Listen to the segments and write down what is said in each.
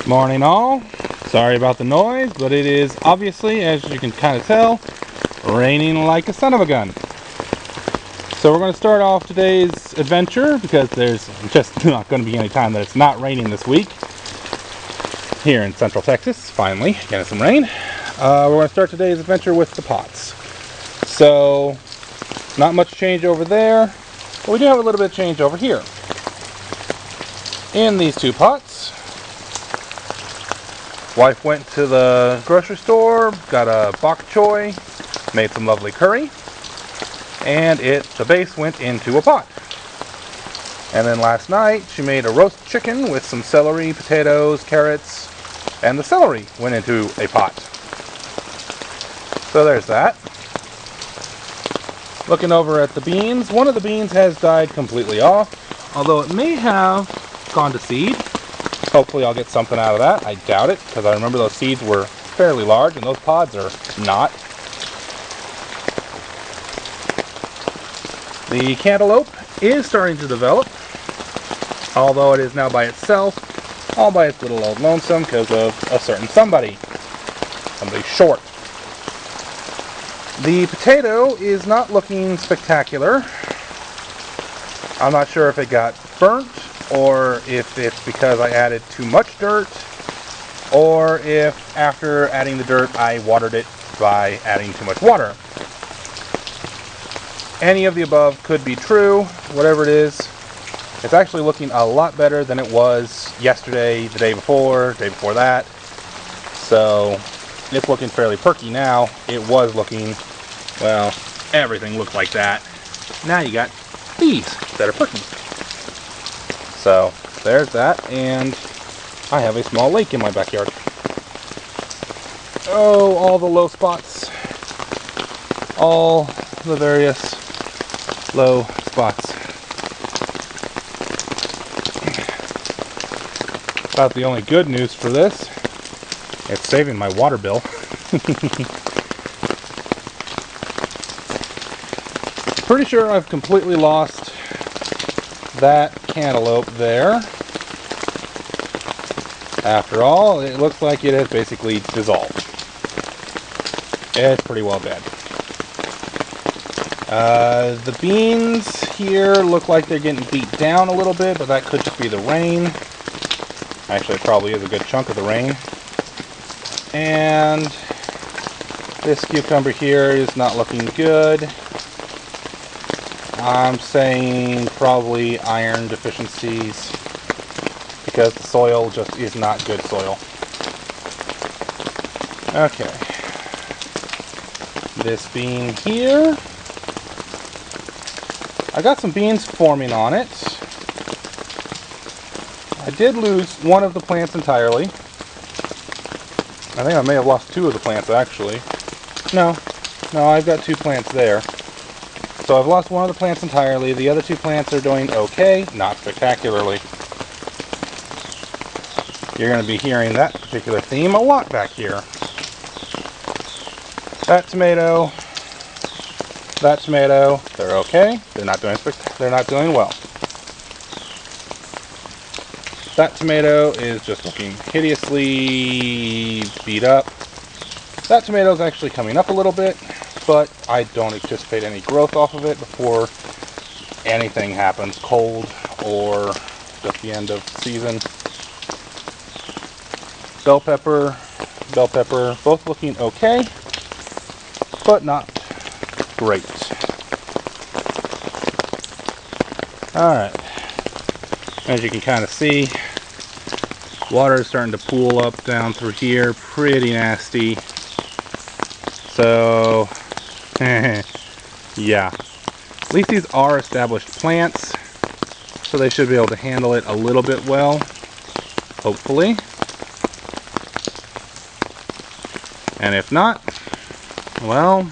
Morning all. Sorry about the noise, but it is obviously, as you can kind of tell, raining like a son of a gun. So we're going to start off today's adventure because there's just not going to be any time that it's not raining this week. Here in Central Texas, finally, getting some rain. We're going to start today's adventure with the pots. So, not much change over there, but we do have a little bit of change over here. In these two pots, wife went to the grocery store, got a bok choy, made some lovely curry, and the base went into a pot. And then last night she made a roast chicken with some celery, potatoes, carrots, and the celery went into a pot. So there's that. Looking over at the beans, one of the beans has died completely off, although it may have gone to seed. Hopefully I'll get something out of that. I doubt it, because I remember those seeds were fairly large and those pods are not. The cantaloupe is starting to develop, although it is now by itself, all by its little old lonesome because of a certain somebody short. The potato is not looking spectacular. I'm not sure if it got burnt, or if it's because I added too much dirt, or if after adding the dirt I watered it by adding too much water. Any of the above could be true. Whatever it is, it's actually looking a lot better than it was yesterday, the day before that. So it's looking fairly perky now. It was looking, well, everything looked like that. Now you got these that are perky. So there's that, and I have a small lake in my backyard. Oh, all the low spots. All the various low spots. About the only good news for this, it's saving my water bill. Pretty sure I've completely lost that cantaloupe there. After all, it looks like it has basically dissolved. It's pretty well dead. The beans here look like they're getting beat down a little bit, but that could just be the rain. Actually, it probably is a good chunk of the rain. And this cucumber here is not looking good. I'm saying probably iron deficiencies because the soil just is not good soil. Okay. This bean here, I got some beans forming on it. I did lose one of the plants entirely. I think I may have lost two of the plants actually. No, I've got two plants there. So I've lost one of the plants entirely. The other two plants are doing okay, not spectacularly. You're going to be hearing that particular theme a lot back here. That tomato, they're okay. They're not doing well. That tomato is just looking hideously beat up. That tomato is actually coming up a little bit, but I don't anticipate any growth off of it before anything happens, cold or just the end of the season. Bell pepper, both looking okay, but not great. Alright, as you can kind of see, water is starting to pool up down through here, pretty nasty. So, yeah. At least these are established plants, so they should be able to handle it a little bit well, hopefully. And if not, well,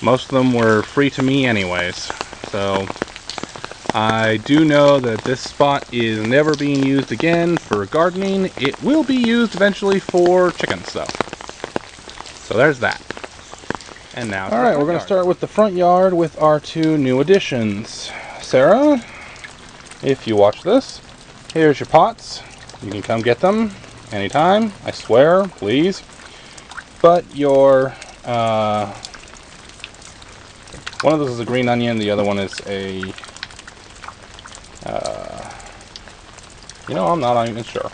most of them were free to me anyways. So, I do know that this spot is never being used again for gardening. It will be used eventually for chickens though. So there's that. And now, alright, we're going to start with the front yard with our two new additions. Sarah, if you watch this, here's your pots. You can come get them anytime, I swear, please. But your one of those is a green onion, the other one is a I'm not even sure.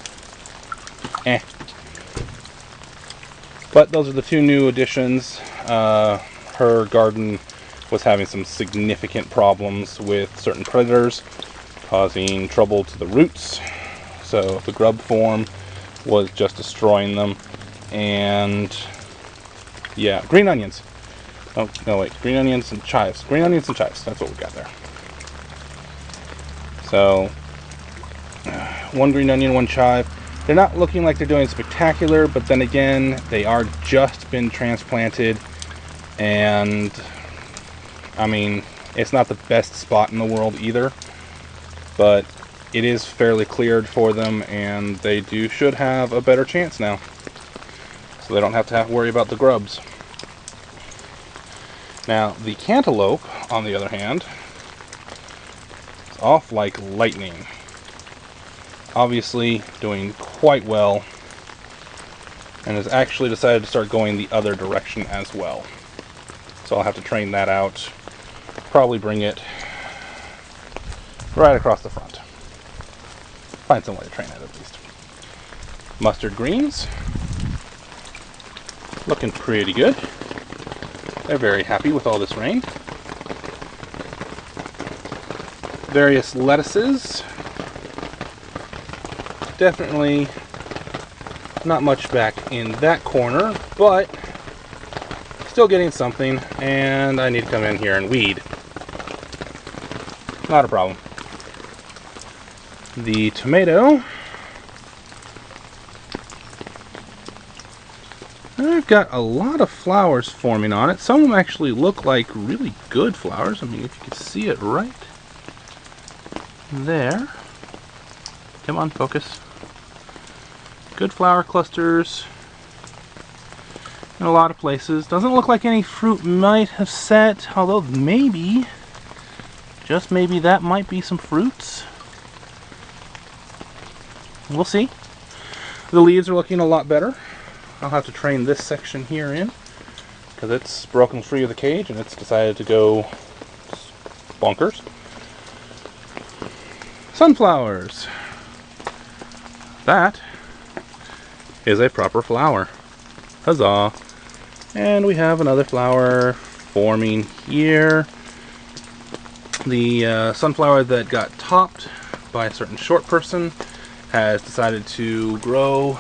But those are the two new additions. Her garden was having some significant problems with certain predators, causing trouble to the roots. So the grub form was just destroying them. And yeah, green onions. Oh, no wait, green onions and chives. Green onions and chives, that's what we got there. So, one green onion, one chive. They're not looking like they're doing spectacular, but then again, they are just been transplanted. And, I mean, it's not the best spot in the world either. But it is fairly cleared for them, and they should have a better chance now. So they don't have to worry about the grubs. Now, the cantaloupe, on the other hand, is off like lightning. Obviously doing quite well, and has actually decided to start going the other direction as well. So I'll have to train that out. Probably bring it right across the front. Find some way to train it at least. Mustard greens. Looking pretty good. They're very happy with all this rain. Various lettuces. Definitely not much back in that corner, but still getting something, and I need to come in here and weed. Not a problem. The tomato, I've got a lot of flowers forming on it. Some of them actually look like really good flowers. I mean, if you can see it right there. Come on, focus. Good flower clusters in a lot of places. Doesn't look like any fruit might have set, although maybe, just maybe, that might be some fruits. We'll see. The leaves are looking a lot better. I'll have to train this section here in, because it's broken free of the cage and it's decided to go bonkers. Sunflowers. That is a proper flower. Huzzah! And we have another flower forming here. The sunflower that got topped by a certain short person has decided to grow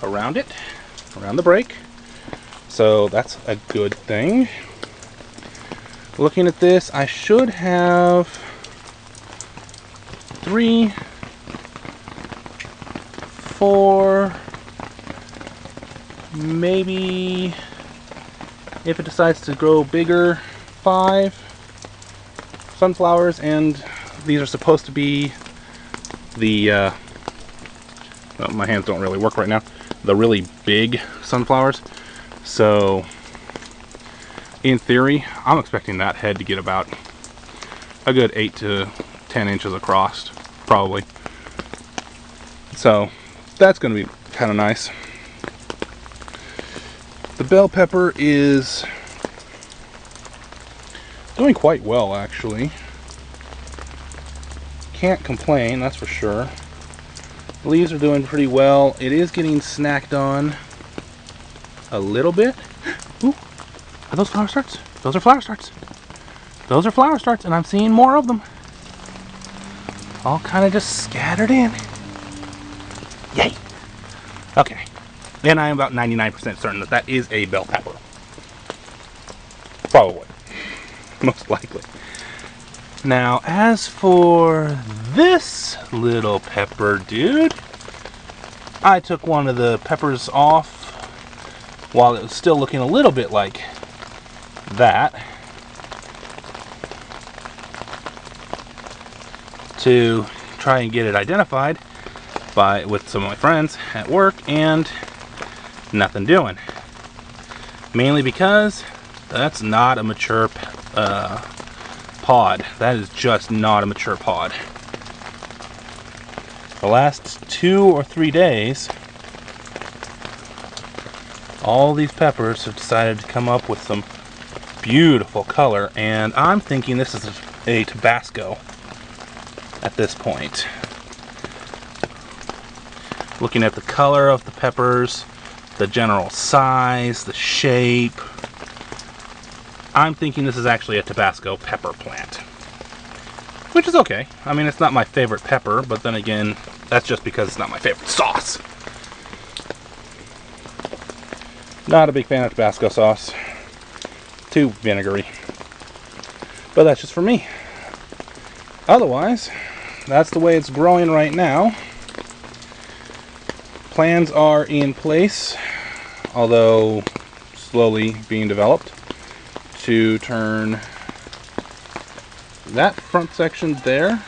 around it, around the break. So that's a good thing. Looking at this, I should have 3, 4, maybe, if it decides to grow bigger, 5 sunflowers, and these are supposed to be the well, my hands don't really work right now, the really big sunflowers. So in theory, I'm expecting that head to get about a good 8 to 10 inches across, probably. So that's going to be kind of nice. The bell pepper is doing quite well, actually. Can't complain, that's for sure. The leaves are doing pretty well. It is getting snacked on a little bit. Ooh, are those flower starts? Those are flower starts. Those are flower starts, and I'm seeing more of them. All kind of just scattered in. Yay! Okay. And I am about 99% certain that that is a bell pepper. Probably. Most likely. Now, as for this little pepper dude, I took one of the peppers off while it was still looking a little bit like that to try and get it identified with some of my friends at work, and nothing doing. Mainly because that's not a mature pod. That is just not a mature pod. the last 2 or 3 days, all these peppers have decided to come up with some beautiful color, and I'm thinking this is a Tabasco at this point. Looking at the color of the peppers, the general size, the shape, I'm thinking this is actually a Tabasco pepper plant. Which is okay. I mean, it's not my favorite pepper, but then again, that's just because it's not my favorite sauce. Not a big fan of Tabasco sauce. Too vinegary. But that's just for me. Otherwise, that's the way it's growing right now. Plans are in place, although slowly being developed, to turn that front section there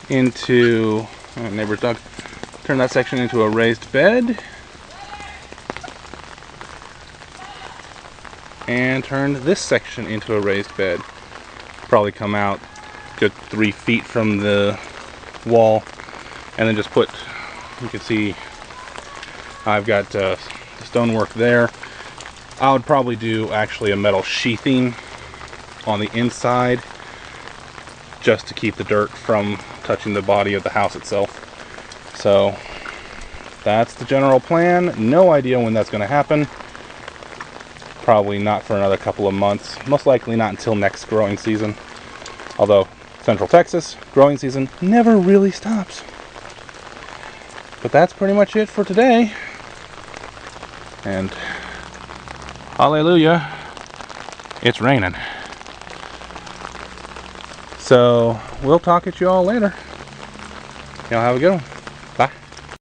into, neighbor's dog, turn that section into a raised bed, and turn this section into a raised bed. Probably come out good 3 feet from the wall, and then just put, you can see I've got the stonework there. I would probably do actually a metal sheathing on the inside just to keep the dirt from touching the body of the house itself. So that's the general plan. No idea when that's going to happen. Probably not for another couple of months. Most likely not until next growing season. Although Central Texas growing season never really stops. But that's pretty much it for today. And hallelujah, it's raining. So we'll talk at you all later. Y'all have a good one. Bye.